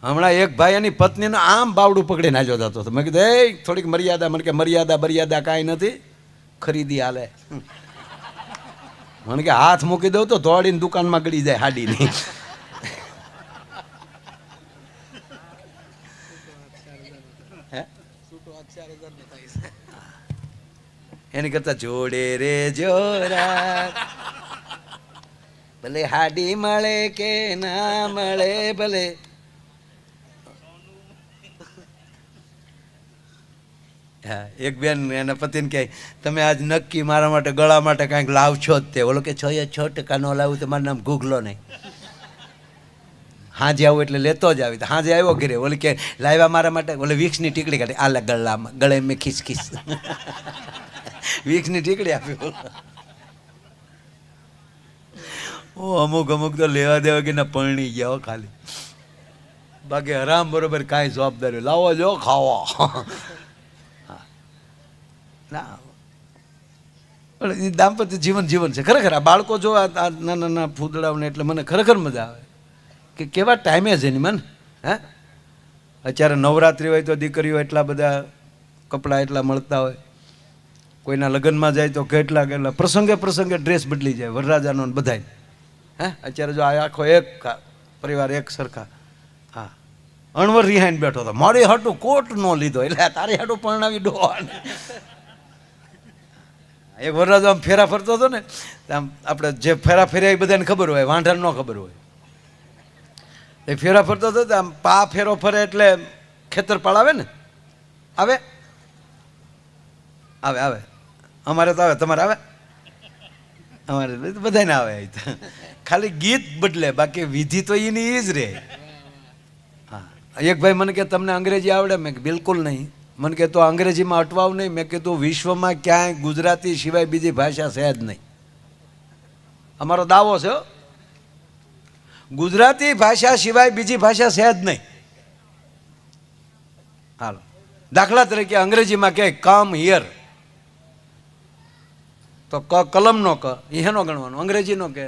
હમણાં એક ભાઈ એની પત્નીને આમ બાવડું પકડીને હાલ્યો જતો હતો. મેં કીધું એ થોડીક મર્યાદા. મને કે મર્યાદા કાંઈ નથી, ખરીદી હાલે. મને કે હાથ મૂકી દઉં તો દોડીને દુકાનમાં ગળી જાય હાડીની. એની કરતા જોડે રે જોરા, ભલે હાડી મળે કે ના મળે ભલે. હા, એક બેન એના પતિને કહે તમે આજ નક્કી મારા માટે ગળા માટે કાંઈક લાવશો જ તે. ઓલો કે 6% ન લાવું તો મારું નામ ગૂગલો નહીં. હાજે આવું એટલે લેતો જ આવી. તો હાજે આવ્યો ઘરે, ઓલી કે લાવ્યા મારા માટે, ઓલે વિક્સની ટીકડી કાઢી આલે ગળામાં, ગળે મેં ખીસ વિક્સની ટીકડી આપી. ઓ અમુક તો લેવા દેવા કે ના પરણી ગયા ખાલી, બાકી હરામ બરોબર કાંઈ જવાબદારી લાવો જો ખાવા. ના, દાંપત્ય જીવન છે ખરેખર. આ બાળકો જો આ નાના નાના ફૂદડાઓને એટલે મને ખરેખર મજા આવે કે કેવા ટાઈમે છે એની મન. હે, અત્યારે નવરાત્રિ હોય તો દીકરીઓ એટલા બધા કપડાં એટલા મળતા હોય, કોઈના લગ્નમાં જાય તો કેટલા પ્રસંગે ડ્રેસ બદલી જાય વરરાજાનો બધાય. હે, અત્યારે જો આ આખો એક પરિવાર એક સરખા. હા, અણવર રિહાઈને બેઠો હતો, મારી હાટું કોટ નો લીધો એટલે તારી હાટું પરણાવી દો. એક વરરાજો આમ ફેરા ફરતો હતો ને, આમ આપણે જે ફેરા ફેર્યા એ બધાને ખબર હોય, વાંઢાને ન ખબર હોય. એ ફેરા ફરતો હતો તો આમ પા ફેરો ફરે એટલે ખેતરપાળ આવે ને, આવે આવે આવે અમારે તો આવે, તમારે આવે, અમારે બધાને આવે. ખાલી ગીત બદલે, બાકી વિધિ તો એની એ જ રહે. હા, એક ભાઈ મને કે તમને અંગ્રેજી આવડે? મેં બિલકુલ નહીં. મને કે તો અંગ્રેજીમાં અટવાવ નહીં. મેં કીધું વિશ્વમાં ક્યાંય ગુજરાતી સિવાય બીજી ભાષા છે જ નહીં. અમારો દાવો છે, ગુજરાતી ભાષા સિવાય બીજી ભાષા છે જ નહીં. હાલો, દાખલા તરીકે અંગ્રેજીમાં કહે કમ હિયર, તો કલમનો ક એનો ગણવાનો. અંગ્રેજીનો કે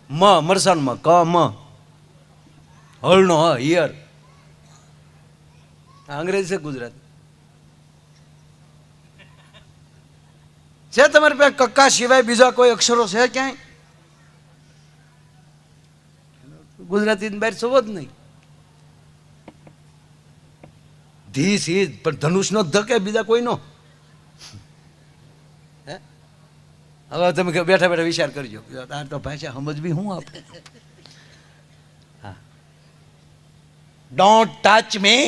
મરસાનમાં ક મ, હળનો હ, હિયર. અંગ્રેજી છે ગુજરાતી છે? તમારી પાસે કક્કા સિવાય બીજા કોઈ અક્ષરો છે ક્યાંય? ગુજરાતી બહાર સવો જ નહીં. ધીસ ઇઝ પણ ધનુષનો ધકે બીજા કોઈનો. હે, હવે તમે બેઠા બેઠા વિચાર કરજો, આ તો ભાષા સમજવી હું આપણે. હા, ડોન્ટ ટચ મી,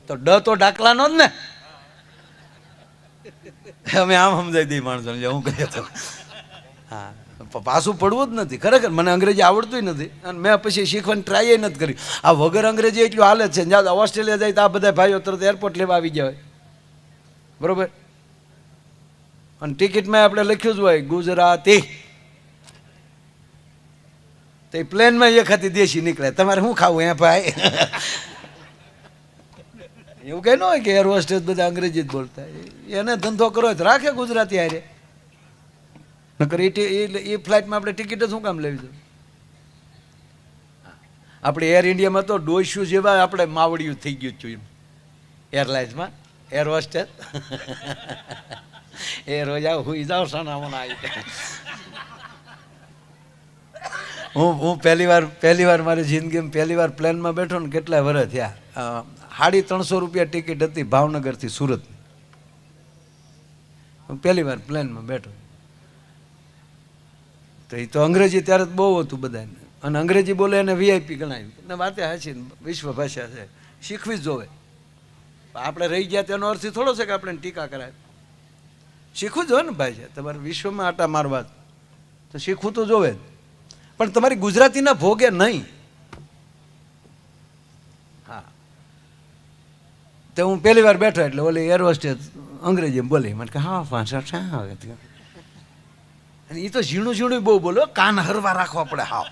તો ડ તો ડાકલાનો જ ને. અમે આમ સમજાવી દઈએ માણસોને, હું કહ્યું તો. હા, પાછું પડવું જ નથી ખરેખર. મને અંગ્રેજી આવડતું નથી અને મેં પછી શીખવાની ટ્રાય નથી કરી. આ વગર અંગ્રેજી એટલું હાલે છે. જ્યાં ઓસ્ટ્રેલિયા જાય તો આ બધા ભાઈઓ તરત એરપોર્ટ લેવા આવી ગયા હોય, બરોબર. અને ટિકિટમાં આપણે લખ્યું જ હોય ગુજરાતી, તો પ્લેનમાં એક હતી દેશી નીકળે. તમારે શું ખાવું હે ભાઈ? એવું કઈ ન હોય કે એર હોસ્ટેસ બધા અંગ્રેજી જ બોલતા. એને ધંધો કરો તો રાખે ગુજરાતી હારે, નકર એ ફ્લાઇટમાં આપણે ટિકિટ જ શું કામ લેવી જોઈએ? આપણે એર ઇન્ડિયામાં તો ડોસ્યું જેવા આપણે માવડિયું થઈ ગયું છું એરલાઇન્સમાં. એર હોસ્ટેસ એ રોજ આવ હુઈ જાવ સોનામાં આવી. હું પહેલી વાર મારી જિંદગીમાં પહેલી વાર પ્લેનમાં બેઠો ને, કેટલા વર્ષ થયા. 350 રૂપિયા ટિકિટ હતી ભાવનગરથી સુરત. પહેલી વાર પ્લેનમાં બેઠો તો એ તો અંગ્રેજી ત્યારે બહુ હતું બધાને, અને અંગ્રેજી બોલે એને વીઆઈપી ગણાવી ને. વાતે હાચી, વિશ્વ ભાષા છે, શીખવી જ જોવે. આપણે રહી ગયા તેનો અર્થ થોડો છે કે આપણે ટીકા કરાય. શીખવું જ હોય ને ભાઈ. તમારે વિશ્વમાં આટા મારવા તો શીખવું તો જોવે જ, પણ તમારી ગુજરાતીના ભોગે નહીં. હા, તો હું પહેલી વાર બેઠો એટલે ઓલી એર હોસ્ટેસ અંગ્રેજી બોલી. મને કે હા ભાષા શા આવે? અને એ તો ઝીણું બહુ બોલો, કાન હરવા રાખવા પડે. હાવ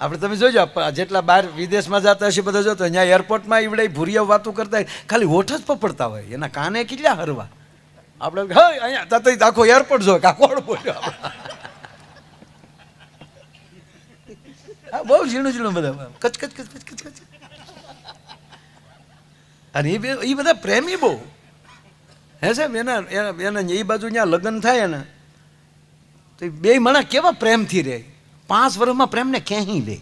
આપણે તમે જોજો, જેટલા બહાર વિદેશમાં જતા હશે બધા જોતો, અહીંયા એરપોર્ટમાં એવડે ભૂરિયા વાતો કરતા હોય, ખાલી હોઠ જ પપડતા હોય, એના કાને કેટલા હરવા. આપણે હા અહીંયા તો આખો એરપોર્ટ જોવે કે કોણ બોલ્યો. હા બહુ ઝીણું ઝીણું બધા કચ કચ કચ કચ કચ કચ. અને એ બધા પ્રેમી બહુ હે સાહેબ. એના એ બાજુ ત્યાં લગ્ન થાય ને તો બે માણસ કેવા પ્રેમથી રહે. 5 વર્ષમાં પ્રેમને ક્યાંય લે.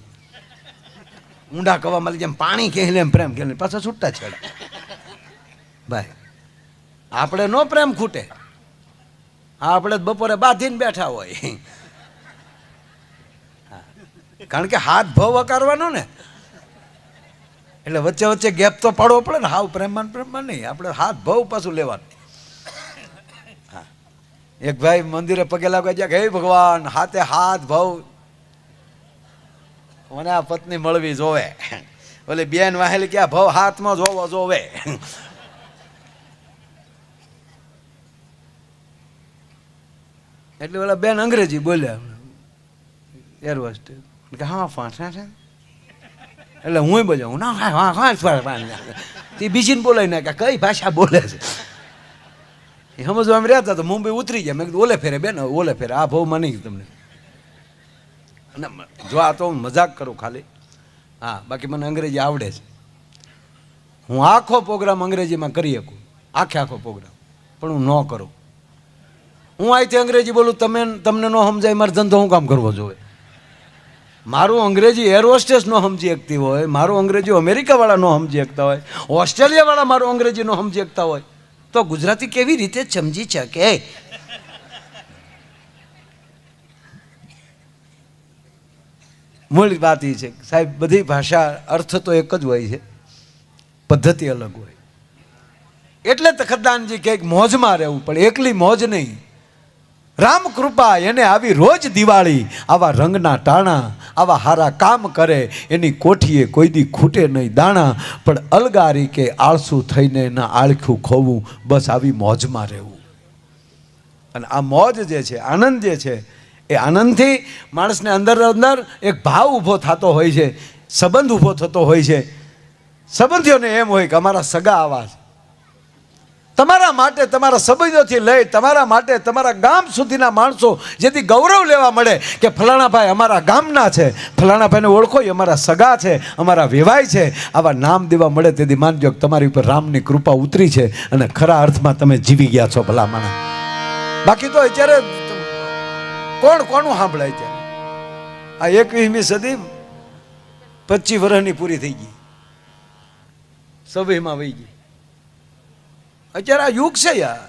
ઊંડા કવામાં જેમ પાણી ક્યાંય લે એમ પ્રેમ કે પાછા છૂટતા છેડા. ભાઈ આપણે નો પ્રેમ ખૂટે. આપણે બપોરે બાંધીને બેઠા હોય. કારણ કે હાથ ભાવ વકારવાનો ને એટલે વચ્ચે વચ્ચે ગેપ તો પાડવો પડે ને. હાવ પ્રેમમાં નહીં, આપણે હાથ ભાવ પાછું લેવાનું. એક ભાઈ મંદિરે પગે લાગવા ગયા કે હે ભગવાન હાથે હાથ ભાવ મને આ પત્ની મળવી જોવે. ઓલી બેન વાહેલી કે ભાવ હાથમાં જોવો જોવે. એટલે ઓલા બેન અંગ્રેજી બોલ્યા એર હોસ્ટેસ કે હા ફાંસા છે. એટલે હું બોલ્યો હું ના હા તે બીજીને બોલાવી નાખ્યા કઈ ભાષા બોલે છે એ સમજવા એમ રહ્યા હતા. તો મુંબઈ ઉતરી ગયા. મેં કીધું ઓલે ફેરે બેન ઓલે ફેરે આ ભાવ માની તમને. અને જો આ તો હું મજાક કરું ખાલી. હા બાકી મને અંગ્રેજી આવડે છે. હું આખો પ્રોગ્રામ અંગ્રેજીમાં કરી શકું, આખો પ્રોગ્રામ. પણ હું ન કરું. હું અહીંથી અંગ્રેજી બોલું તમને ન સમજાય મારો ધંધો હું કામ કરવો જોઈએ. મારું અંગ્રેજી એર હોસ્ટેસ ન સમજી શકતી હોય, મારું અંગ્રેજી અમેરિકાવાળા ન સમજી શકતા હોય, ઓસ્ટ્રેલિયાવાળા મારું અંગ્રેજી ન સમજી શકતા હોય તો ગુજરાતી કેવી રીતે સમજી શકે? મૂળ વાત એ છે સાહેબ, બધી ભાષા અર્થ તો એક જ હોય છે, પદ્ધતિ અલગ હોય. એટલે તખતદાનજી કે મોજમાં રહેવું પડે. એકલી મોજ નહીં, રામ કૃપા એને આવી રોજ દિવાળી. આવા રંગના ટાણા, આવા હારા કામ કરે એની કોઠીએ કોઈ દી ખૂટે નહીં દાણા. પણ અલગારી કે આળસુ થઈને ના આળખ્યું ખોવું, બસ આવી મોજમાં રહેવું. અને આ મોજ જે છે, આનંદ જે છે, એ આનંદથી માણસને અંદર અંદર એક ભાવ ઊભો થતો હોય છે, સંબંધ ઊભો થતો હોય છે. સંબંધીઓને એમ હોય કે અમારા સગા આવા છે. તમારા માટે તમારા સંબંધોથી લઈ તમારા માટે તમારા ગામ સુધીના માણસો જેથી ગૌરવ લેવા મળે કે ફલાણા ભાઈ અમારા ગામના છે, ફલાણા ભાઈને ઓળખો એ અમારા સગા છે, અમારા વેવાય છે. આવા નામ દેવા મળે તેથી માનજો કે તમારી ઉપર રામની કૃપા ઉતરી છે અને ખરા અર્થમાં તમે જીવી ગયા છો ભલા માણસ. બાકી તો અત્યારે કોણ કોનું સાંભળાય છે? આ 21મી સદી 25 વર્ષની પૂરી થઈ ગઈ, 26માં વહી ગઈ. અત્યારે આ યુગ છે યાર,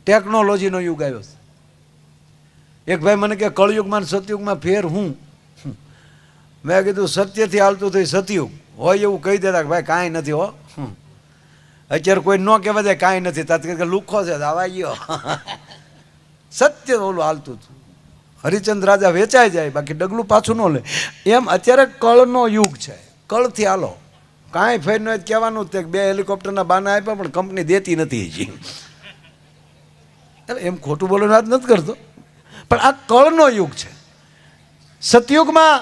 ટેકનોલોજીનો યુગ આવ્યો છે. એક ભાઈ મને કે કળયુગમાં સતયુગમાં ફેર હું. મેં કીધું સત્યથી હાલતું થઈ સતયુગ હોય એવું કહી દેતા કે ભાઈ કાંઈ નથી હો. અત્યારે કોઈ ન કહેવા દે કાંઈ નથી, તાત્કાલિક લુખો છે આવા ગયો. સત્ય ઓલું હાલતું હતું. હરિચંદ્ર રાજા વેચાઈ જાય બાકી ડગલું પાછું ન લે. એમ અત્યારે કળનો યુગ છે, કળથી હાલો. કાંઈ ફેર ન કહેવાનું તે 2 હેલિકોપ્ટરના બાના આપ્યા પણ કંપની દેતી નથી હજી. એમ ખોટું બોલવાની વાત નથી કરતો, પણ આ કળનો યુગ છે. સતયુગમાં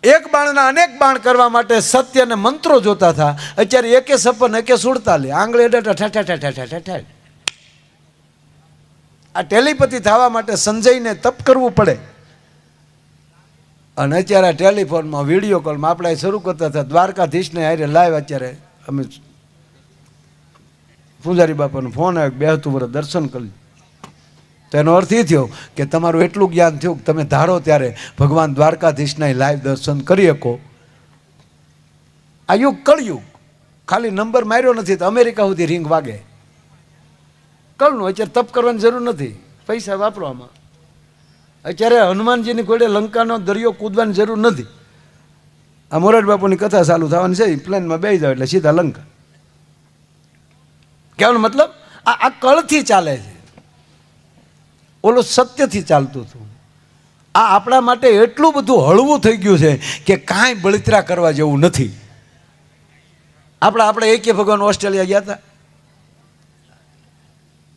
એક બાણના અનેક બાણ કરવા માટે સત્ય અને મંત્રો જોતા હતા. અત્યારે 156 147 આંગળી ઠા ઠા ઠા ઠા ઠા ઠા. આ ટેલિપતિ થવા માટે સંજયને તપ કરવું પડે. અને અત્યારે ટેલિફોનમાં વિડીયો કોલમાં આપણે શરૂ કરતા હતા દ્વારકાધીશને હારે લાઈવ. અત્યારે અમે પૂજારી બાપાનો ફોન આવ્યો 72 વર્ષ દર્શન કરી. તો એનો અર્થ એ થયો કે તમારું એટલું જ્ઞાન થયું કે તમે ધારો ત્યારે ભગવાન દ્વારકાધીશના લાઈવ દર્શન કરી શકો. આ યુગ કળયુગ. ખાલી નંબર માર્યો નથી તો અમેરિકા સુધી રિંગ વાગે. કળનું અત્યારે તપ કરવાની જરૂર નથી, પૈસા વાપરવામાં. અત્યારે હનુમાનજીની ઘોડે લંકાનો દરિયો કૂદવાની જરૂર નથી. આ મોરારી બાપુની કથા ચાલુ થવાની છે, પ્લેનમાં બેસી જાવ એટલે સીધા લંકા. કહેવાનો મતલબ આ કળથી ચાલે છે, ઓલું સત્યથી ચાલતું હતું. આ આપણા માટે એટલું બધું હળવું થઈ ગયું છે કે કાંઈ બળતરા કરવા જેવું નથી. આપણે એકે ભગવાન ઓસ્ટ્રેલિયા ગયા હતા,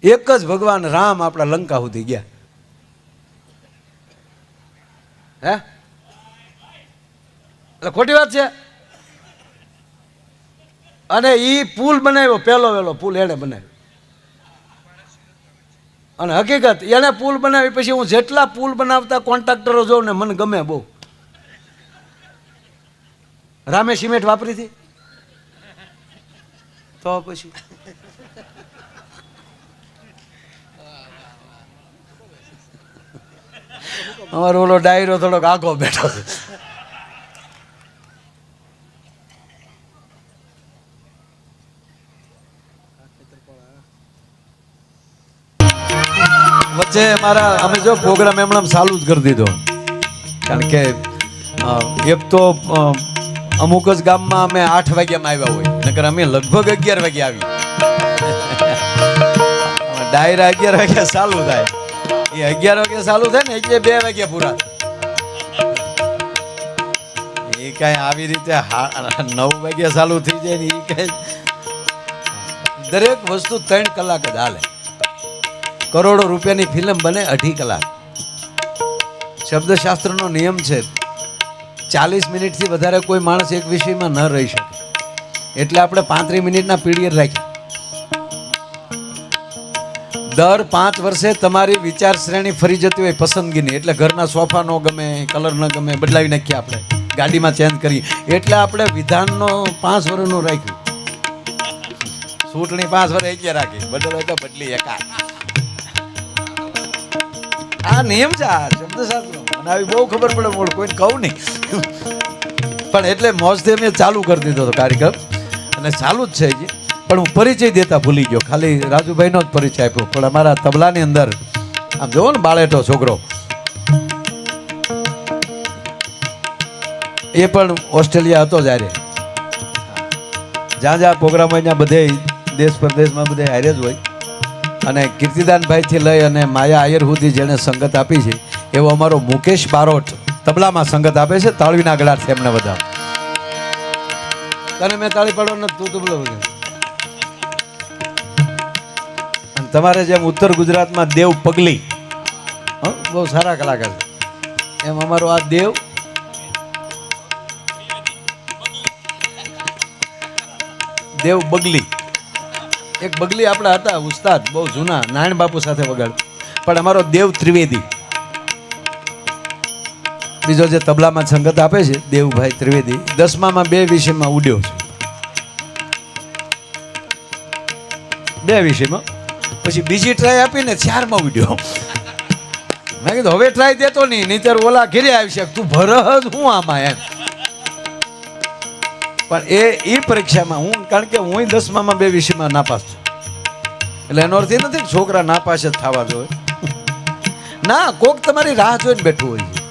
એક જ ભગવાન રામ આપણા લંકા સુધી ગયા. હે એટલે ખોટી વાત છે. અને એ પુલ બનાવ્યો, પહેલો વહેલો પુલ એને બનાવ્યો. અને હકીકત એને પુલ બનાવી પછી હું જેટલા પુલ બનાવતા કોન્ટ્રાક્ટરો જોઉં ને મને ગમે બહુ. રામે સિમેન્ટ વાપરી હતી તો પછી અમારો ઓલો ડાયરો થોડોક આખો બેઠો છે. વચ્ચે અમારા અમે જો પ્રોગ્રામ એમણે ચાલુ જ કરી દીધો, કારણ કે એક તો અમુક જ ગામમાં અમે 8 વાગ્યામાં આવ્યા હોય, નકર અમે લગભગ 11 વાગે આવી. ડાયરા 11 વાગ્યા ચાલુ થાય, એ 11 વાગે ચાલુ થાય ને એટલે 2 વાગ્યા પૂરા. એ કઈ આવી રીતે 9 વાગ્યા ચાલુ થઈ જાય ને એ કઈ દરેક વસ્તુ 3 કલાક જ હાલે. કરોડો રૂપિયાની ફિલ્મ બને 2.5 કલાક. શબ્દશાસ્ત્રનો નિયમ છે 40 મિનિટથી વધારે કોઈ માણસ એક વિષયમાં ન રહી શકે, એટલે આપણે 35 મિનિટના પીરિયડ રાખ્યા. દર 5 વર્ષે તમારી વિચાર શ્રેણી ફરી જતી હોય પસંદગીની, એટલે ઘરના સોફા નો ગમે, કલર ન ગમે, બદલાવી નાખીએ આપણે, ગાડીમાં ચેન્જ કરી, એટલે આપણે વિધાનનો 5 વર્ષનું રાખ્યું. ચૂંટણી 5 વર્ષ એટલે રાખી, બદલાય તો બદલી એકા. આ નિયમ છે, આ શબ્દશાસ્ત્ર મને આવી બહુ ખબર પડે, મોડ કોઈને કહું નહીં. પણ એટલે મોજથી મેં ચાલુ કરી દીધો હતો કાર્યક્રમ, અને ચાલુ જ છે હજી. પણ હું પરિચય દેતા ભૂલી ગયો, ખાલી રાજુભાઈનો જ પરિચય આપ્યો. પણ અમારા તબલાની અંદર આમ જોવો ને બાળેટો છોકરો, એ પણ ઓસ્ટ્રેલિયા હતો જ્યારે. જ્યાં જ્યાં પ્રોગ્રામ હોય ત્યાં બધે દેશ પરદેશમાં બધે હારે જ હોય. અને કીર્તિદાનભાઈથી લઈ અને માયા આયર સુધી જેણે સંગત આપી છે એવો અમારો મુકેશ બારોટ તબલામાં સંગત આપે છે. તાળવીના ગળાથી એમને બધા. તને મેં તાળી પાડો ને તું તબલો વગાડ. અને તમારે જેમ ઉત્તર ગુજરાતમાં દેવ પગલી બહુ સારા કલાકાર છે, એમ અમારો આ દેવ બગલી. એક બગલી આપણા હતા ઉસ્તાદ, બહુ જૂના, નારાયણ બાપુ સાથે વગાડ. પણ અમારો દેવ ત્રિવેદી, બીજો જે તબલામાં સંગત આપે છે દેવભાઈ ત્રિવેદી, 10માં 2 વિષયમાં ઉડ્યો છે. 2 વિષયમાં, પછી બીજી ટ્રાય આપીને 4માં ઉડ્યો. મેં કીધું હવે ટ્રાય દેતો નહીં, નહીંતર ઓલા ઘેરે આવી શકે, તું ભરત હું આમાં એમ. પણ એ પરીક્ષામાં હું, કારણ કે હું 10માં 2 વિષયમાં નાપાસ છું, એટલે એનો અર્થ એ નથી કે છોકરા નાપાસ જ થવા જોઈએ. ના, કોક તમારી રાહ જોઈને બેઠું હોય છે,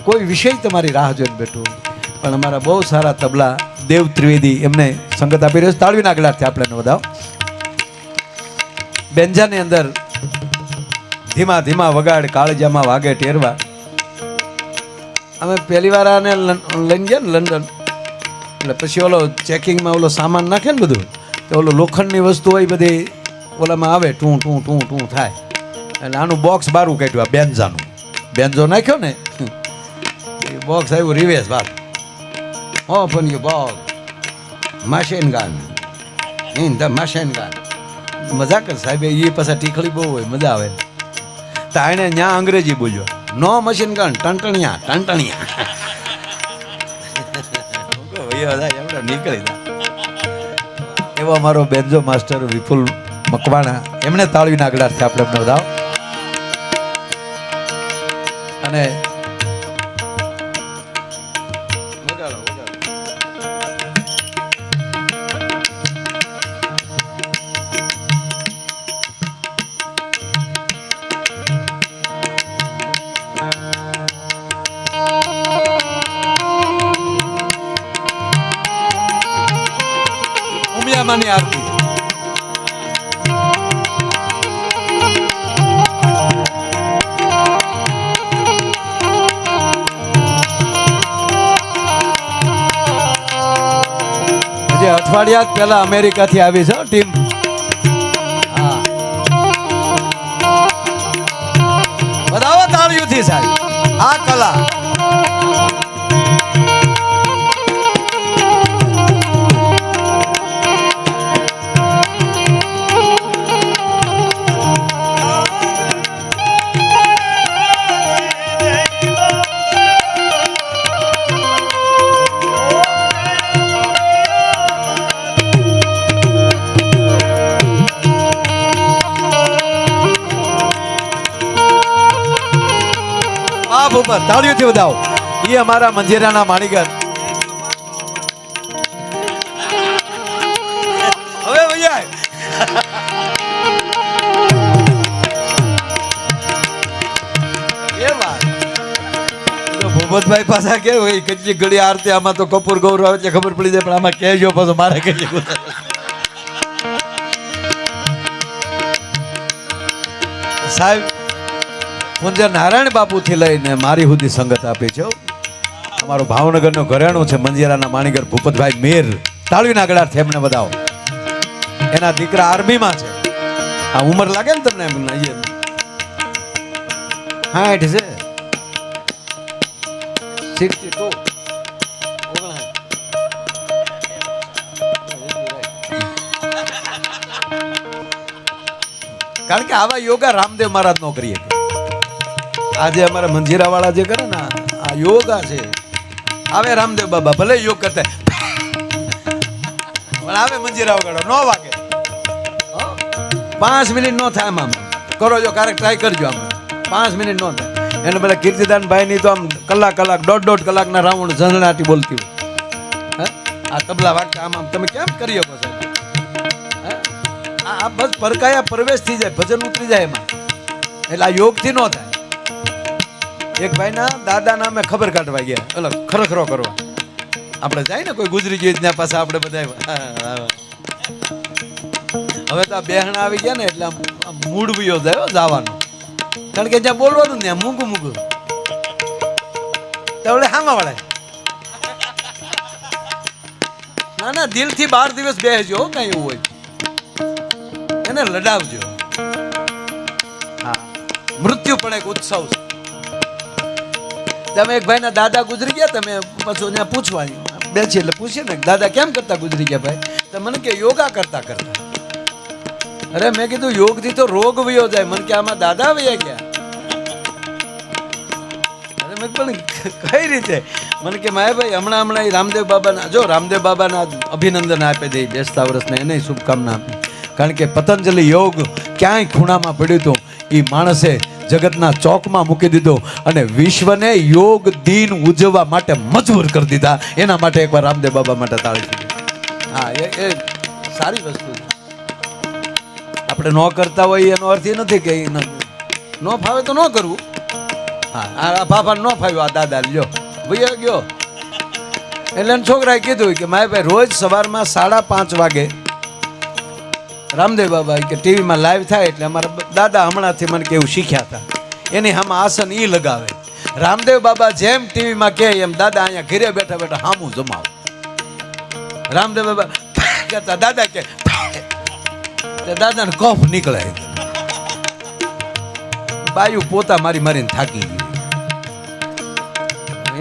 કોઈ વિષય તમારી રાહ જોઈને બેઠું હોય. પણ અમારા બહુ સારા તબલા દેવ ત્રિવેદી, એમને સંગત આપી રહ્યો છે. તાળવીના ગળાથી આપણે વધાવો. બેન્જાની અંદર ધીમા ધીમા વગાડ, કાળજામાં વાગે ટેરવા. અમે પહેલી વાર આને લઈને ગયા ને લંડન, એટલે પછી ઓલો ચેકિંગમાં ઓલો સામાન નાખે ને બધું, તો ઓલો લોખંડની વસ્તુ હોય બધી ઓલામાં આવે, ટું ટું ટું ટું થાય. એટલે આનું બોક્સ બારું કાઢ્યું, આ બેન્ઝાનું. બેન્ઝો નાખ્યો ને એ બોક્સ આવ્યું રિવેસ વાત. Open you box, machine gun in the machine gun. મજા કર સાહેબ, એ પાછા ટીખળી બહુ હોય, મજા આવે. તો એને ત્યાં અંગ્રેજી બોલ્યો, નો મશીન ગન, ટંટણિયા ટંટણિયા. નીકળી જાય. એવો અમારો બેન્જો માસ્ટર વિપુલ મકવાણા, એમણે તાળવીના ગળાથી આપણે એમને વધાવો. અને ઉમિયામાની આરતી. અઠવાડિયા પહેલા અમેરિકાથી આવી છે ટીમ. બધાઓ તાળીઓથી સાહેબ, આ કલા. ઉપર તાળીઓથી વધાવો. એ અમારા મંજીરાના માણીગર. હવે ભૈયા એ વાત ભૂપતભાઈ પાછા કે હોય કેટલી ઘડી આરતી આમાં તો કપૂર ગૌરવ આવે એટલે ખબર પડી જાય, પણ આમાં કહેજો પાછો મારે કહીએ. સાહેબ પૂજ્ય નારાયણ બાપુ થી લઈને મારી સુધી સંગત આપી છે. અમારું ભાવનગરનું ઘરેણું છે મંજીરાના માણીગર ભૂપતભાઈ મેર. તાળવીના ગળાથી એમને બતાવો. એના દીકરા આર્મીમાં છે. આ ઉંમર લાગે ને તમને? 60 છે. 62. કારણ કે આવા યોગા રામદેવ મહારાજ નો કરીએ. આજે અમારા મંજીરા વાળા જે કરે ને આ યોગા છે. આવે રામદેવ બાબા ભલે યોગ કરતા પણ આવે મંજીરા વગાડો નો વાગે. 5 મિનિટ નો થાય આમ કરો જો ક્યારેક ટ્રાય કરજો. આમ 5 મિનિટ નો થાય. એને પેલા કીર્તિદાન ભાઈ ની તો આમ કલાક દોઢ કલાકના રાઉન્ડ ઝંઝણાટી બોલતી હોય. આ તબલા વાગતા આમ તમે કેમ કરી શકો છો? આ બસ પરકાયા પ્રવેશ થઈ જાય, ભજન ઉતરી જાય એમાં. એટલે આ યોગ થી નો થાય. એક ભાઈ ના દાદા નામે ખબર કાઢવા ગયા, એટલે ખરખરો કરવા. આપણે જાય ને કોઈ ગુજરી ગયું ત્યાં પાસે આપણે બધા હવે તો આ બેહણા આવી ગયા ને એટલે મૂડ વિયો જાય જવાનો. કારણ કે જ્યાં બોલવાનું ને મૂકું તો હામાં વળે. ના દિલથી 12 દિવસ બેસજો. કઈ એવું હોય એને લડાવજો. હા, મૃત્યુ પણ એક ઉત્સવ છે. તમે એક ભાઈ ના દાદા ગુજરી ગયા, તમે પછી ત્યાં પૂછવાની બેસી એટલે પૂછીએ ને દાદા કેમ કરતા ગુજરી ગયા ભાઈ? તો મને કે યોગા કરતા. અરે મેં કીધું યોગ થી તો રોગ વયો જાય. મને કે આમાં દાદા વયા ગયા. અરે મેં પણ કઈ રીતે? મને કે માયાભાઈ હમણાં રામદેવ બાબાના રામદેવ બાબાના અભિનંદન આપી દે બેસતા વર્ષને, એને શુભકામના આપી. કારણ કે પતંજલિ યોગ ક્યાંય ખૂણામાં પડ્યું હતું એ માણસે જગતના ચોકમાં મૂકી દીધો અને વિશ્વને યોગ દિન ઉજવવા માટે મજબૂર કરી દીધા. એના માટે એકવાર રામદેવ બાબા માટે તાળી દીધી. હા, એ સારી વસ્તુ છે. આપણે ન કરતા હોય એનો અર્થ એ નથી કે ન ફાવે તો ન કરવું. હા, આ બાપા ન ફાવ્યું, આ દાદા લ્યો ભૈયા ગયો. એટલે છોકરાએ કીધું કે માય ભાઈ રોજ સવારમાં 5:30 વાગે રામદેવ બાબા કે ટીવીમાં લાઈવ થાય એટલે અમારા દાદા હમણાંથી મને કેવું શીખ્યા હતા. એની આમાં આસન ઈ લગાવે. રામદેવ બાબા જેમ ટીવીમાં કહે એમ દાદા અહીંયા ઘરે બેઠા હામું જમાવ. રામદેવ બાબા કહેતા દાદા કે દાદાને કફ નીકળે. બાયું પોતા મારીને થાકી ગયું.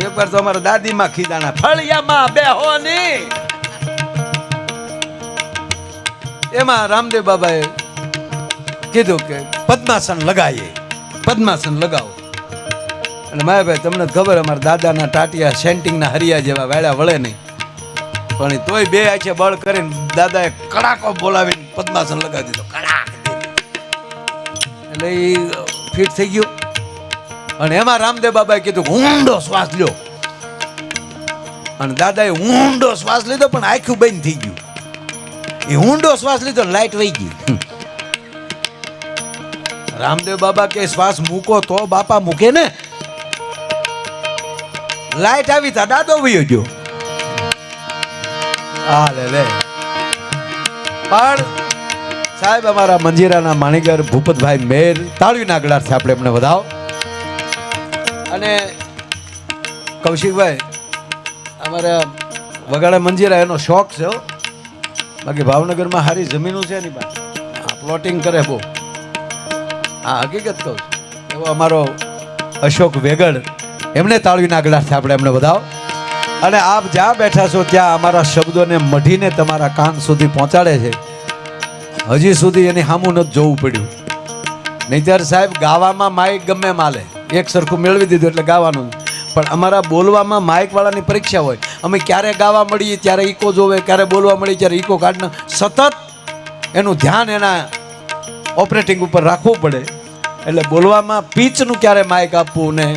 એકવાર તો અમારા દાદીમાં ખીદાણા ફળિયામાં બેહોની. એમાં રામદેવ બાબાએ કીધું કે પદ્માસન લગાવીએ. પદ્માસન લગાવો. અને માયાભાઈ તમને ખબર અમારા દાદાના ટાટિયા સેન્ટિંગના હરિયા જેવા વાળ્યા વળે નહીં, પણ તોય બે આંખે બળ કરીને દાદાએ કડાકો બોલાવીને પદ્માસન લગાવી દીધો. કડાક એટલે એ ફિટ થઈ ગયું. અને એમાં રામદેવ બાબાએ કીધું ઊંડો શ્વાસ લ્યો. અને દાદાએ ઊંડો શ્વાસ લીધો પણ આખું બંધ થઈ ગયું. એ ઊંડો શ્વાસ લીધો લાઈટ વહી ગઈ. રામદેવ બાબા કે શ્વાસ મૂકો તો બાપા મૂકે ને. લાઈટ આવી તા દાદો વયો ગયો. લે પણ સાહેબ અમારા મંજીરાના માણીગર ભૂપતભાઈ મેર તાળીના ગળાથી આપણે એમને વધાવો. અને કૌશિકભાઈ અમારા વગાડા મંજીરા એનો શોખ છે. બાકી ભાવનગરમાં સારી જમીનો છે એની પાસે. પ્લોટિંગ કરે બહુ. હા, હકીકત કહું છું. એવો અમારો અશોક વેગડ, એમને તાળીના ગળાથી આપણે એમને વધાવો. અને આપ જ્યાં બેઠા છો ત્યાં અમારા શબ્દોને મઢીને તમારા કાન સુધી પહોંચાડે છે. હજી સુધી એની સામું નથી જોવું પડ્યું. નહીંતર સાહેબ ગાવામાં માઇક ગમે માલે, એક સરખું મેળવી દીધું એટલે ગાવાનું. પણ અમારા બોલવામાં માઇક વાળાની પરીક્ષા હોય. અમે ક્યારે ગાવા મળીએ ત્યારે ઈકો જોવે, ક્યારે બોલવા મળીએ ત્યારે ઈકો કાઢને સતત એનું ધ્યાન એના ઓપરેટિંગ ઉપર રાખવું પડે. એટલે બોલવામાં પીચનું ક્યારે માઇક આપવું ને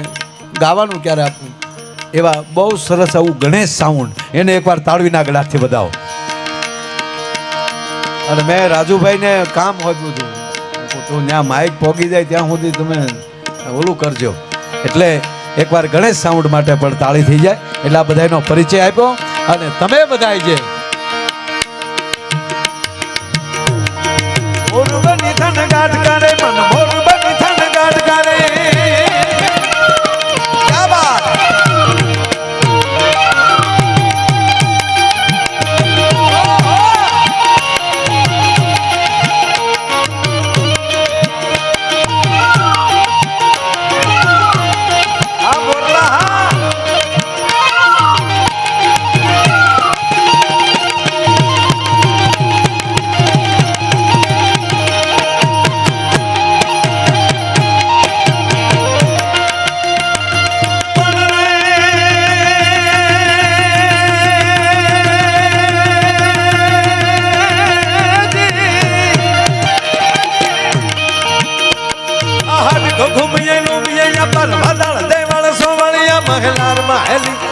ગાવાનું ક્યારે આપવું, એવા બહુ સરસ આવું ગણેશ સાઉન્ડ, એને એકવાર તાળવીના ગળાથી વધાવો. અને મેં રાજુભાઈને કામ હોપ્યું હતું, તો ત્યાં માઇક પોગી જાય ત્યાં સુધી તમે ઓલું કરજો. એટલે એકવાર ગણેશ સાઉન્ડ માટે પણ તાળી થઈ જાય. એટલે આ બધાનો પરિચય આપ્યો. અને તમે બધાય જે મોરબની થનગાટ કરે મન મોરબની થનગાટ કરે, ક્યા બાત.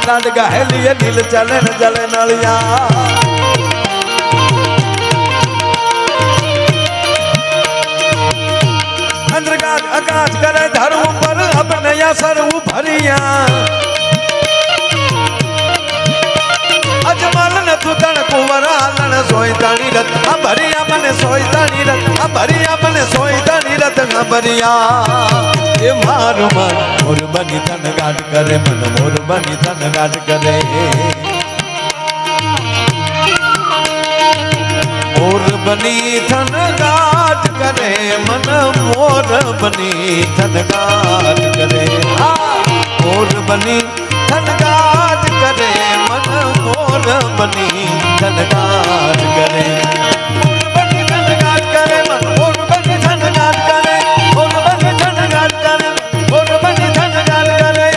લાડગા હેલી નીલ ચાલે ને જલે નળિયા, અંદરગાજ આકાશ કરે ધરવું પર અબનયા સરવું ભરિયા, અજમલ ને તુતણ કુંવર આલણ સોય તાણી રત આ ભરિયા મને સોય તાણી રત આ ભરિયા મને સોય તાણી રત આ ભરિયા. એ મારું મન મોરબની થનગાટ કરે મન મોરબની થનગાટ કરે, મોરબની થનગાટ કરે મન મોરબની થનગાટ કરે, મોરબની થનગાટ કરે મન મોરબની થનગાટ કરે, મોરબની થનગાટ કરે મન મોરબની થનગાટ કરે, મોરબની થનગાટ કરે મોરબની થનગાટ કરે.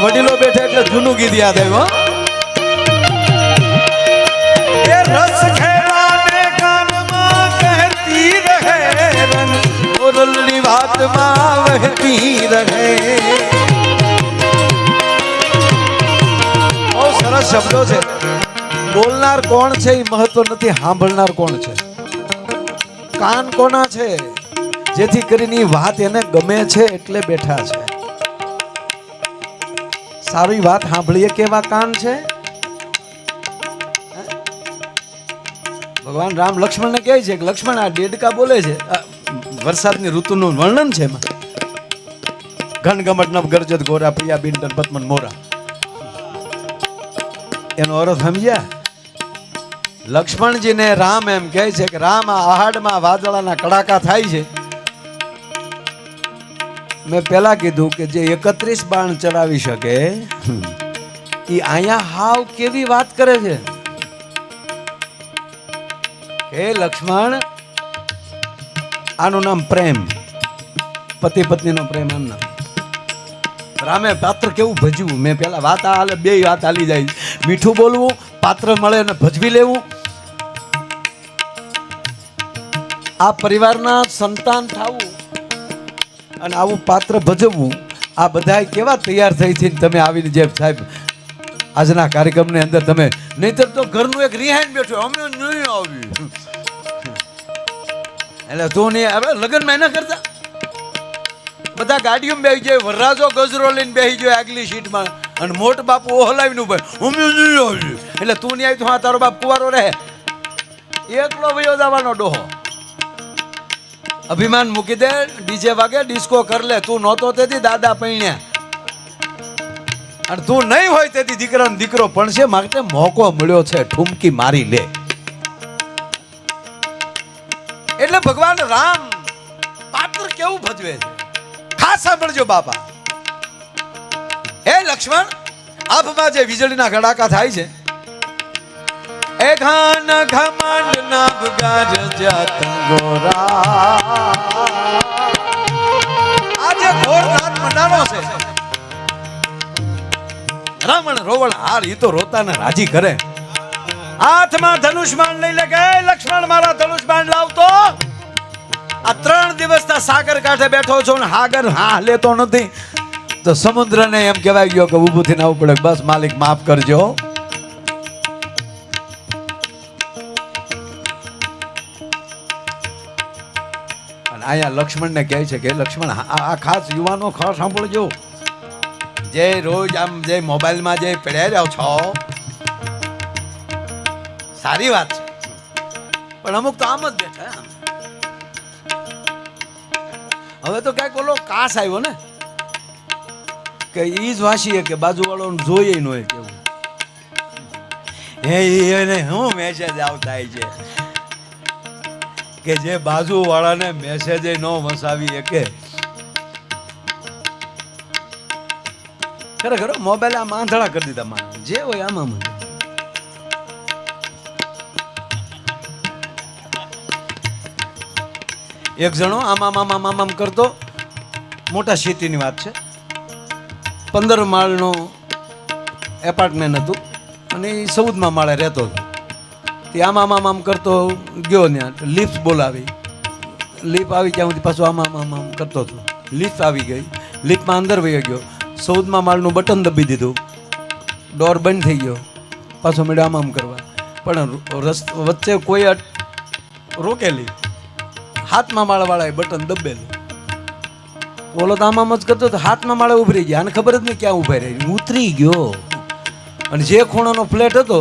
વડીલો બેઠે એટલે જૂનું ગીત યાદ આવ્યું. એ રસ ખેલાને કાનમાં કહેતી રહે રંગ મોરલની વાતમાં વહેતી રહે. બહુ સરસ શબ્દો છે. બોલનાર કોણ છે એ મહત્વ નથી, સાંભળનાર કોણ છે, કાન કોના છે, જેથી કરીને વાત એને ગમે છે એટલે બેઠા છે. સારી વાત સાંભળીએ કેવા કાન છે. ભગવાન રામ લક્ષ્મણને કહે છે કે લક્ષ્મણ આ દેડકા બોલે છે, વરસાદની ઋતુનું વર્ણન છે એમાં. ઘનઘમટ નવ ગરજત ગોરા પ્રિયા બિંટન પદ્મન મોરા. એનો અર્થ સમજ્યા? લક્ષ્મણજીને રામ એમ કહે છે કે રામ આ આહાડમાં વાદળાના કડાકા થાય છે. મેં પેલા કીધું કે જે 31 બાણ ચડાવી શકે એ અહીંયા હાવ કેવી વાત કરે છે. હે લક્ષ્મણ, આનું નામ પ્રેમ, પતિ પત્નીનો પ્રેમ. આમ નામ રામે પાત્ર કેવું ભજવું. મેં પેલા વાત હાલે, બે વાત હાલી જાય. મીઠું બોલવું, પાત્ર મળે ને ભજવી લેવું, આ પરિવારના સંતાન થવું અને આવું પાત્ર ભજવવું, આ બધા કેવા તૈયાર થઈ છે તમે આવીને જે સાહેબ આજના કાર્યક્રમની અંદર તમે, નહીતર તો ઘરનું એક રિહાઈન બેઠું અમે નહીં આવ્યું એટલે તું નહીં હવે લગ્નમાં ના કરતા બધા ગાડીઓમાં બેસી જાય, વરરાજો ગજરો લઈને બેસી જાય આગલી સીટમાં અને મોટ બાપુ હલાવીને ઉભા અમે નહીં આવ્યું એટલે તું નહીં આવી તો હા તારો બાપ કુવારો રહે, એકલો વયો જવાનો ડોહો. અભિમાન મૂકી દે, ડીજે વાગે ડિસ્કો કર લે. તું નહોતો તેથી દાદા પૈણ્યા અને તું નહીં હોય તેથી દીકરાનો દીકરો પણ છે માટે મોકો મળ્યો છે, ઠુમકી મારી લે. એટલે ભગવાન રામ પાત્ર કેવું ભજવે છે ખાસ સાંભળજો બાપા. હે લક્ષ્મણ, આભમાં જે વીજળીના ગડાકા થાય છે, એ ઘાન ઘમંડ નભ ગરજત ગોરા, આજે ઘોર રાત મંડાણો છે. રાવણ રોવણ હાર ઈ તો રોતાને રાજી કરે. હાથમાં ધનુષબાણ લઈ લે કે લક્ષ્મણ મારા ધનુષબાણ લાવતો. આ 3 દિવસના સાગર કાંઠે બેઠો છો ને હાગર હા લેતો નથી તો સમુદ્રને એમ કહેવાય ગયો કે ઊભું થઈને આવવું પડે, બસ માલિક માફ કરજો. અહીંયા લક્ષ્મણને કહે છે કે લક્ષ્મણ આ ખાસ યુવાનો ખાસ સાંભળજો, જે રોજ આમ જે મોબાઈલમાં જે પડ્યા રહ્યો છો સારી વાત છે, પણ અમુક તો આમ જ બેઠા. હવે તો ક્યાંક ઓલો કાસ આવ્યો ને કે ઈ જ વાંચીએ કે બાજુવાળો જોઈએ ન હોય કેવું એને હું મેસેજ આવતા છે કે જે બાજુ વાળાને મેસેજ ન વસાવી શકે. ખરેખર મોબાઈલ આમ આંધળા કરી દીધા માણસ, જે હોય આમાં. એક જણો આમ કરતો, મોટા સિટીની વાત છે, 15 માળનું એપાર્ટમેન્ટ હતું અને એ 14મા માળે રહેતો હતો. તે આમ કરતો ગયો ત્યાં, લિફ્ટ બોલાવી, લિફ્ટ આવી ત્યાં સુધી પાછું આમ કરતો હતો. લિફ્ટ આવી ગઈ, લિફ્ટમાં અંદર વહી ગયો, 14મા માળનું બટન દબી દીધું, ડોર બંધ થઈ ગયો, પાછો મેળો આમ કરવા. પણ વચ્ચે કોઈ રોકેલી, 7મા માળવાળાએ બટન દબેલું. ઓલો તો આમ જ કરતો તો 7મા માળે ઉભરી ગયા, આને ખબર જ નહીં ક્યાં ઉભા રહી, ઉતરી ગયો અને જે ખૂણાનો ફ્લેટ હતો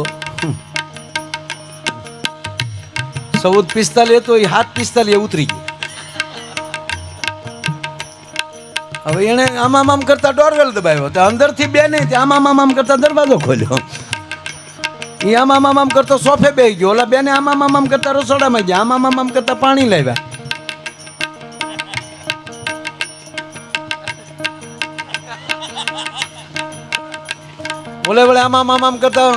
14:45 હતો એ 7:45 ઉતરી ગયો. હવે એને આમ કરતા ડોરવેલ દબાવ્યો, તો અંદરથી બે નહીં, આમ કરતા દરવાજો ખોલ્યો. એ આમ કરતો સોફે બેસી ગયો, ઓલા બેને આમ કરતા રસોડામાં ગયા, આમ કરતા પાણી લાવ્યા. ઓલે વળે આમ કરતા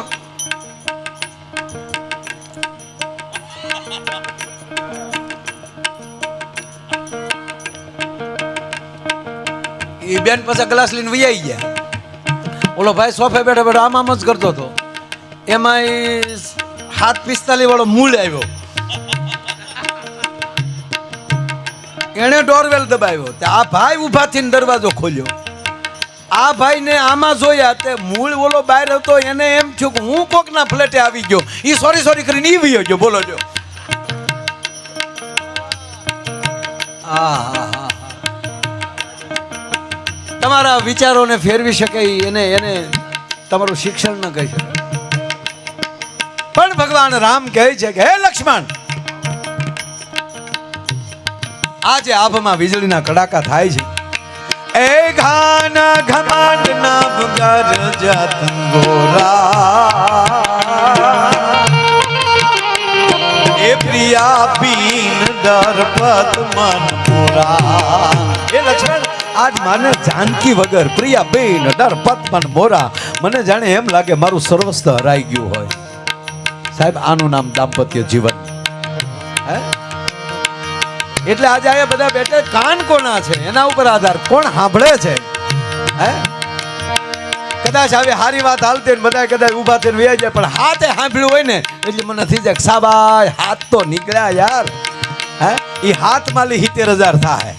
એ બેન પાછા ગ્લાસ લઈને વૈયાઈ ગયા. ઓલો ભાઈ સોફે બેઠો બેઠો આમ જ કરતો હતો. એમાં 7:45 વાળો મૂળ આવ્યો, એને ડોરવેલ દબાવ્યો. આ ભાઈ ઉભા થઈને દરવાજો ખોલ્યો. આ ભાઈ ને આમાં જોયા તે મૂળ ઓલો બહાર હતો, એને એમ થયું કે હું કોકના ફ્લેટે આવી ગયો. ઈ સોરી કરીને ઈ વયો ગયો. બોલો જો, તમારા વિચારોને ફેરવી શકે એને તમારું શિક્ષણ ન કહી શકે. પણ ભગવાન રામ કહે છે કે હે લક્ષ્મણ, આજે આભમાં વીજળીના કડાકા થાય છે, એ ઘાન ઘમંડ નભ ગરજત ગોરા, એ પ્રિયા પીન દરપત મન મોરા. એ લક્ષ્મણ, આજ મને જાનકી વગર પ્રિયા બેન દરપત મન મોરા, મને જાણે એમ લાગે મારું સર્વસ્વ હરાઈ ગયું હોય. સાહેબ, આનું નામ દાંપત્ય જીવન. હે એટલે આજે આ બધા બેઠે કાન કોના છે એના ઉપર આધાર, કોણ સાંભળે છે. હે કદાચ હવે હારી વાત હાલતી ને બધા કદાચ ઊભા થઈને વયા જાય, પણ હાથે સાંભળ્યું હોય ને એટલે મને થઈ જાય સાબાય હાથ તો નીકળ્યા યાર. હે એ હાથ માલી 70,000 થાય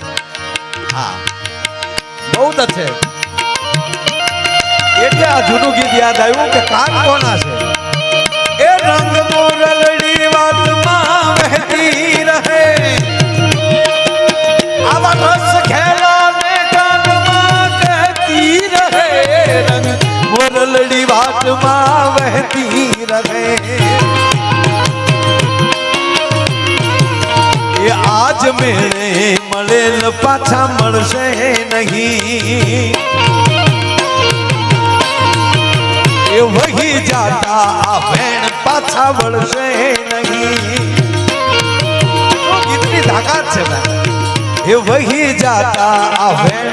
હા બહુ જ છે એટલે આ જૂનું ગીત યાદ આવ્યું કે કાન કોના છે એ રંગ મોરલડી વાતમાં વહેતી રહે આવા રસ ખેલાને કાનમાં કહેતી રહે રંગ મોરલડી વાતમાં વહેતી રહે એ આજ મેળે મળેલ પાછા મળશે નહીં એ વહી જાતા આ વેણ પાછા વળશે નહીં કેટલી તાકાત છે ભાઈ એ વહી જાતા આ વેણ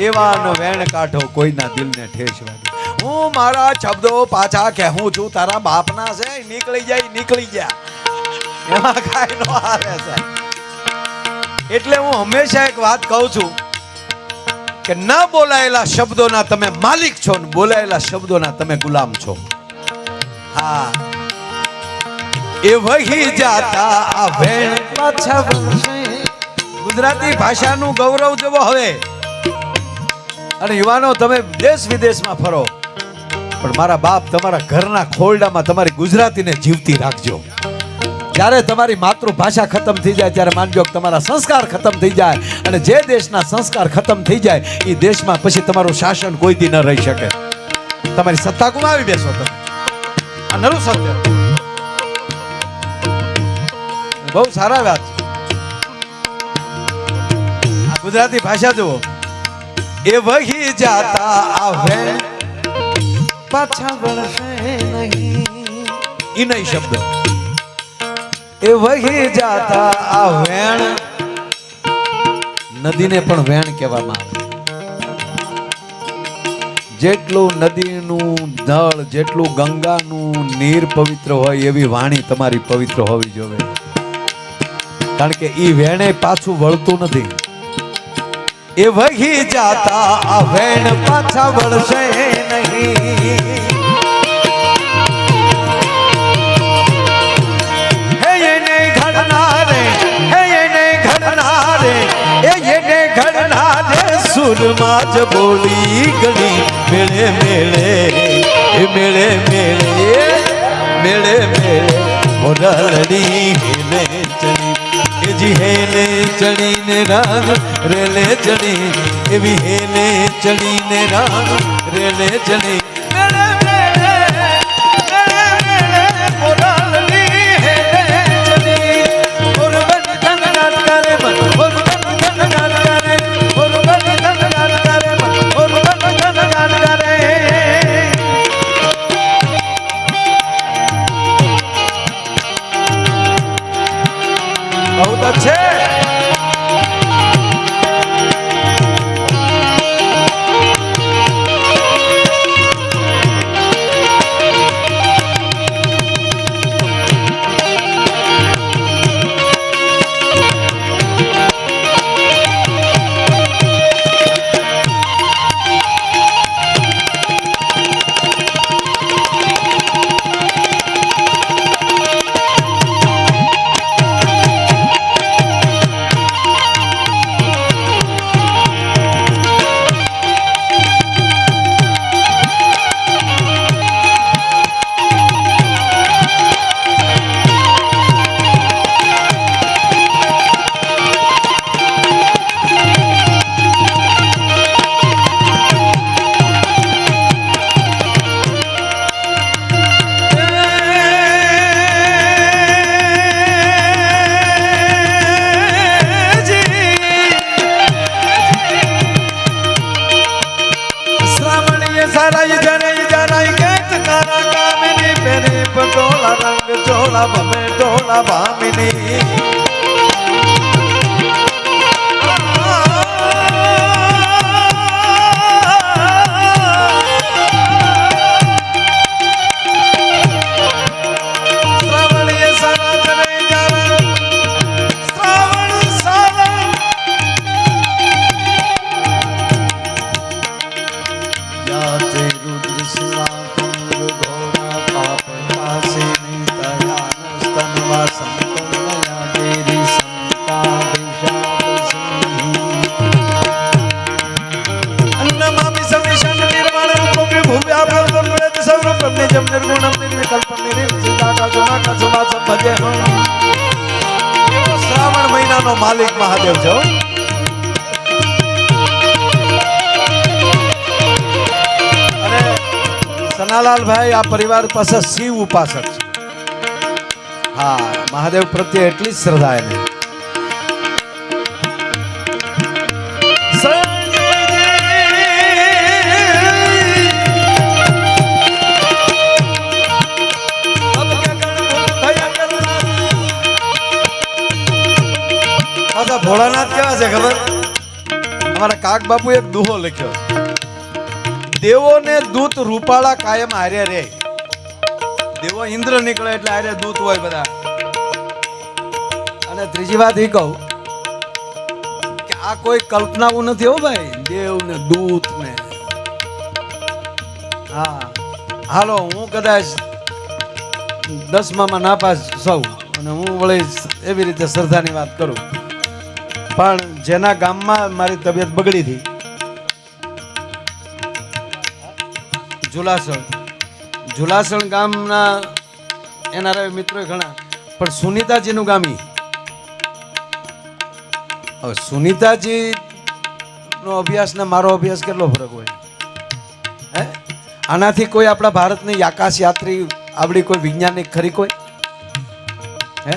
એવાનો વેણ કાઢો કોઈના દિલને ઠેસ વાગે હું મારા શબ્દો પાછા કહેું છું તારા બાપના છે નીકળી ગયા એમાં કાંઈ નો હારે છે એટલે હું હંમેશા એક વાત કહું છું કે ન બોલાયેલા શબ્દોના તમે માલિક છો ને બોલાયેલા શબ્દોના તમે ગુલામ છો હા એ વહી જાતા આ વેણ પાછા વળશે ગુજરાતી ભાષાનું ગૌરવ જવો હવે અને યુવાનો તમે દેશ વિદેશમાં ફરો પણ મારા બાપ તમારા ઘરના ખોરડામાં તમારી ગુજરાતીને જીવતી રાખજો જ્યારે તમારી માતૃભાષા ખતમ થઈ જાય ત્યારે માનજો કે તમારા સંસ્કાર ખતમ થઈ જાય અને જે દેશના સંસ્કાર ખતમ થઈ જાય એ દેશમાં પછી તમારું શાસન કોઈ દી ન રહી શકે તમારી સત્તા ગુમાવી બેસો તમે આ નરું સત્ય બહુ સારા વાત આ ગુજરાતી ભાષા જુઓ એ વહી જાતા આવે પાછા વળશે નહીં ઈ નહીં શબ્દ એ વહી જાતા આ વેણ નદીને પણ વેણ કહેવામાં આવે જેટલું નદીનું જળ જેટલું ગંગાનું નીર પવિત્ર હોય એવી વાણી તમારી પવિત્ર હોવી જોઈએ કારણ કે ઈ વેણે પાછું વળતું નથી એ વહી જાતા આ વેણ પાછા વળશે નહીં સુરમાં જ બોલી ગણી મેળે મેળે મેળે મેળે મેળે મેળે મોરલડી હેલે ચડી એ જી હેલે ચડીને રાગ રેલે ચડી એવી હેલે ચડીને રાગ રેલે ચડી મેળે મેળે મેળે મેળે મોરલડી હેલે ચડી મોરબન ધનનાટ કરે મન મોરબન ધનનાટ કરે મોરબન ધનનાટ કરે મન મોરબન ધનનાટ કરે बहुत अच्छे पटोला रंग चोला बमे टोला भामिनी संतन ખજાનાનો માલિક મહાદેવ છે. અને સનાલાલભાઈ આ પરિવાર પાસે શિવ ઉપાસક છે. હા, મહાદેવ પ્રત્યે એટલી જ શ્રદ્ધા એને. ભોળાનાથ કેવા છે ખબર? અમારા કાક બાપુ એક દુહો લખ્યો, દેવોને દૂત રૂપાળા કાયમ હારે રે. દેવો ઇન્દ્ર નીકળે એટલે હારે દૂત હોય બધા. અને ત્રીજી વાત એ કહું કે આ કોઈ કલ્પનાઓ નથી હો ભાઈ, દેવ ને દૂત ને. હા, હાલો હું કદાચ 10માં નાપાસ સૌ અને હું વળી એવી રીતે શ્રદ્ધાની વાત કરું, પણ જેના ગામમાં મારી તબિયત બગડી હતી, ઝુલાસણ ગામના એના મિત્રો ઘણા, પણ સુનીતાજીનું ગામ. હવે સુનીતાજી નો અભ્યાસ ને મારો અભ્યાસ કેટલો ફરક હોય હે? આનાથી કોઈ આપણા ભારતની આકાશ યાત્રી આવડી કોઈ વૈજ્ઞાનિક ખરી કોઈ હે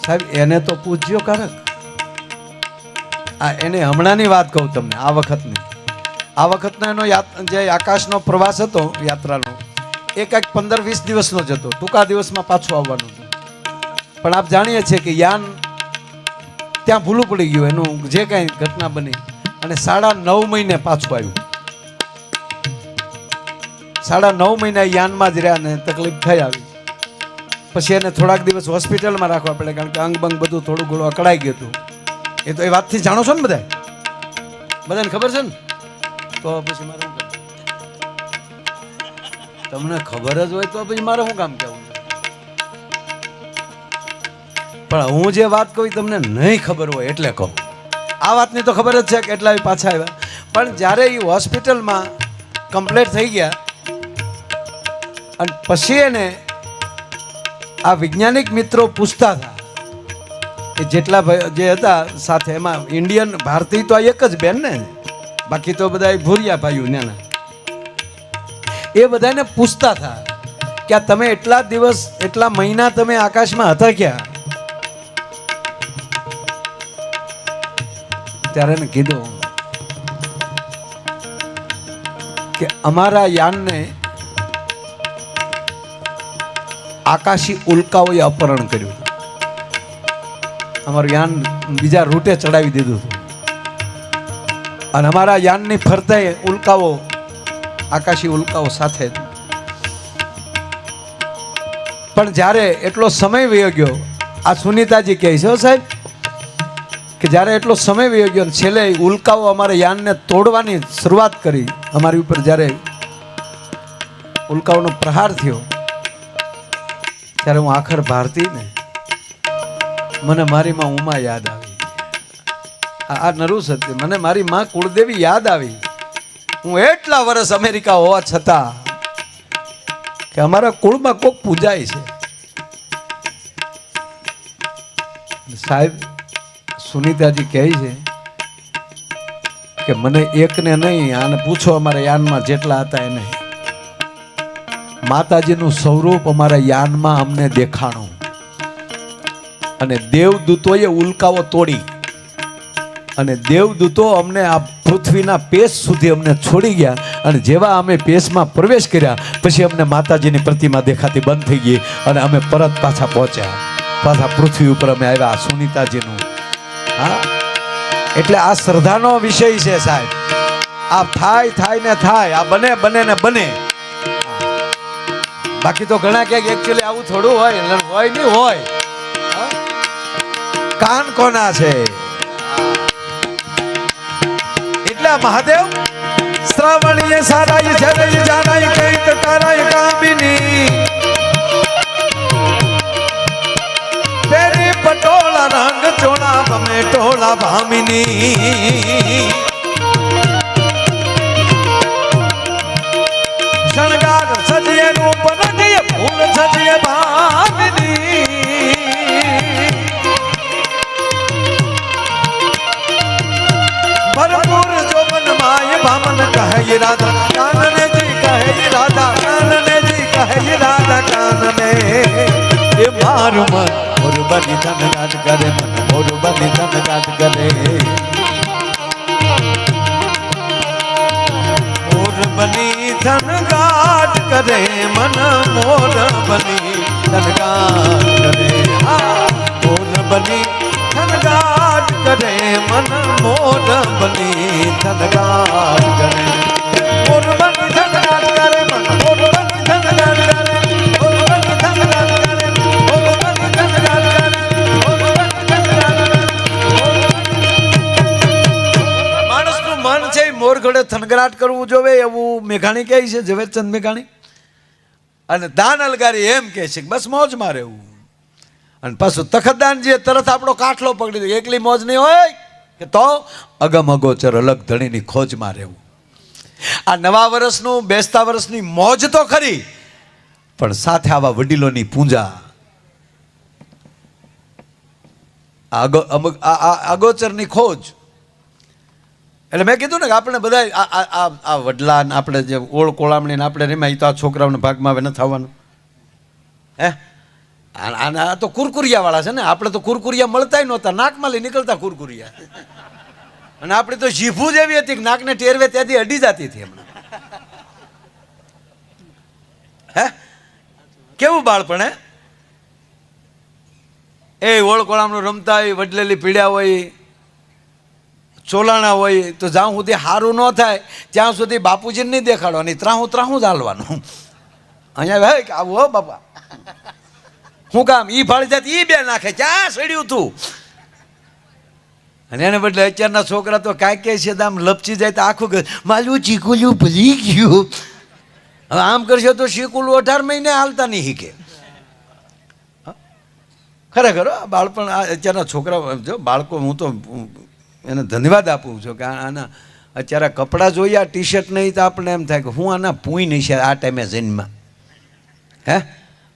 સાહેબ? એને તો પૂજ્યો કારક. એને હમણાંની વાત કહું તમને, આ વખતનો એનો જે આકાશનો પ્રવાસ હતો યાત્રાનો, એ કંઈક 15-20 દિવસનો જ હતો, ટૂંકા દિવસમાં પાછું આવવાનું હતું. પણ આપ જાણીએ છીએ કે યાન ત્યાં ભૂલું પડી ગયું એનું જે કાંઈ ઘટના બની, અને 9.5 મહિને પાછું આવ્યું. 9.5 મહિના યાનમાં જ રહ્યા ને તકલીફ થઈ આવી. પછી એને થોડાક દિવસ હોસ્પિટલમાં રાખવા પડે, કારણ કે અંગ બંગ બધું થોડું ઘણું અકળાઈ ગયું હતું. એ તો એ વાતથી જાણો છો ને બધાને ખબર છે ને? તો પછી મારે શું કામ? તમને ખબર જ હોય તો પછી મારે શું કામ કહેવું? પણ હું જે વાત કહું તમને નહીં ખબર હોય એટલે કહું. આ વાતની તો ખબર જ છે કે એટલા પાછા આવ્યા, પણ જ્યારે એ હોસ્પિટલમાં કમ્પ્લીટ થઈ ગયા અને પછી એને આ વૈજ્ઞાનિક મિત્રો પૂછતા હતા કે જેટલા જે હતા સાથે, એમાં ઇન્ડિયન ભારતીય તો આ એક જ બેન ને, બાકી તો બધા ભૂરિયા ભાઈઓ ને, એ બધાને પૂછતા હતા કે આ તમે એટલા દિવસ એટલા મહિના તમે આકાશમાં હતા ક્યાં? ત્યારે એને કીધું કે અમારા યાનને આકાશી ઉલ્કાઓએ અપહરણ કર્યું, અમારું યાન બીજા રૂટે ચડાવી દીધું હતું, અને અમારા યાનની ફરતે ઉલ્કાઓ, આકાશી ઉલ્કાઓ સાથે. પણ જ્યારે એટલો સમય વયો ગયો, આ સુનીતાજી કહે છે સાહેબ કે જ્યારે એટલો સમય વયો ગયો, છેલ્લે ઉલ્કાઓ અમારા યાનને તોડવાની શરૂઆત કરી, અમારી ઉપર જ્યારે ઉલ્કાઓનો પ્રહાર થયો, ત્યારે હું આખર ભારતી ને મને મારી માં ઉમા યાદ આવી. આ નરું સત્ય, મને મારી માં કુળદેવી યાદ આવી. હું એટલા વર્ષ અમેરિકા હોવા છતાં કે અમારા કુળમાં કોક પૂજાય છે. સાહેબ સુનીતાજી કહે છે કે મને એકને નહીં, આને પૂછો અમારા યાનમાં જેટલા હતા એને, માતાજીનું સ્વરૂપ અમારા યાનમાં અમને દેખાણું, અને દેવદૂતોએ ઉલ્કાઓ તોડી, અને દેવદૂતો અમને આ પૃથ્વીના પેશ સુધી અમને છોડી ગયા, અને જેવા અમે પેશમાં પ્રવેશ કર્યા પછી અમને માતાજીની પ્રતિમા દેખાતી બંધ થઈ ગઈ, અને અમે પરત પાછા પહોંચ્યા, પાછા પૃથ્વી ઉપર અમે આવ્યા. સુનીતાજીનું હા, એટલે આ શ્રદ્ધાનો વિષય છે સાહેબ. આ થાય ને થાય, આ બને ને બને. બાકી તો ઘણા ક્યાંક એકચ્યુઅલી આવું થોડું હોય નહીં હોય. કાન કોના છે? એટલે મહાદેવ શ્રાવણીય સારાય જરય જાનાય કૈત કરાય કામિની તેરી પટોળા રંગ ચોળા બમે ટોળા ભામિની શણગાર સજીએ રૂપ રંગીએ ફૂલ સજીએ ભામિની રે એ મારું મન મોર બની ધનગાટ કરે મન મોર બની ધનગાટ કરે મોર બની ધનગાટ કરે મન મોર બની ધનગાટ કરે મોર બની ધનગાટ કરે મન મોર બની ધનગાટ કરે મોર બની ધનગાટ કરે મન મોર બની ધનગાટ કરે મોર બની ધનગાટ કરે મોર બની ધનગાટ કરે મોર બની ધનગાટ કરે માણસનું મન છે મોર ઘડે થનગરાટ કરવું જોવે એવું મેઘાણી કહે છે ઝવેરચંદ મેઘાણી અને દાન અલગારી એમ કહે છે બસ મોજમાં રહેવું અને પાછું તખતદાનજીએ તરત આપણો કાઠલો પકડી દીધો એકલી મોજ નહીં હોય કે તો અગમ અગોચર અલગ ધણીની ખોજમાં રહેવું આ નવા વર્ષનું બેસતા વર્ષની મોજ તો ખરી પણ સાથે આવા વડીલોની પૂજા અગોચરની ખોજ એટલે મેં કીધું ને કે આપણે બધા આ વડલા આપણે જે ઓળ કોળામણી આપણે રેમાય તો આ છોકરાઓના ભાગમાં હવે ન થવાનું હે આના તો કુરકુરિયા વાળા છે ને આપણે તો કુરકુરિયા મળતા નહોતા નાકમાં લઈ નીકળતા કુરકુરિયા અને આપણી તો જીભું જ એવી હતી કે નાકને ટેરવે ત્યાંથી અડી જતી હતી હમણાં હે કેવું બાળપણ હે એ ઓળકોળામનું રમતા હોય વડલેલી પીડ્યા હોય ચોલાણા હોય તો જ્યાં સુધી સારું ન થાય ત્યાં સુધી બાપુજીને નહીં દેખાડવાની ત્રાહું ત્રાહું જ હાલવાનું અહીંયા ભાઈ કે આવું હો બાપા શું કામ ઈ ફાળી જાત ઈ બે નાખે ક્યાં સડ્યું તું અને એને બદલે અત્યારના છોકરા તો કાંઈ કહે છે આમ લપચી જાય તો આખું કે મારું ચીકુલું ભૂલી ગયું હવે આમ કરશે તો ચીકુલું 18 મહિને હાલતા નહીં શીખે ખરેખર બાળપણ અત્યારના છોકરા જો બાળકો હું તો એને ધન્યવાદ આપું છું કે આના અત્યારે કપડાં જોઈએ આ ટી શર્ટ નહીં તો આપણે એમ થાય કે હું આના પૂઈ નહીં છે આ ટાઈમે જન્મમાં હે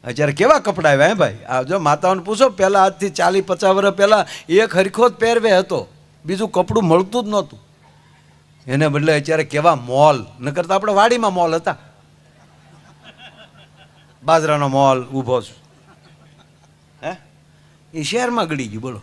અત્યારે કેવા કપડાં આવ્યા હે ભાઈ આ જો માતાઓને પૂછો પહેલાં આજથી 40-50 વર્ષ પહેલાં એક હરખો જ પહેરવે હતો બીજું કપડું મળતું જ નહોતું એને બદલે અત્યારે કેવા મોલ ન કરતા આપણે વાડીમાં મોલ હતા બાજરાનો મોલ ઊભો છું હે એ શહેરમાં ગળી ગયું બોલો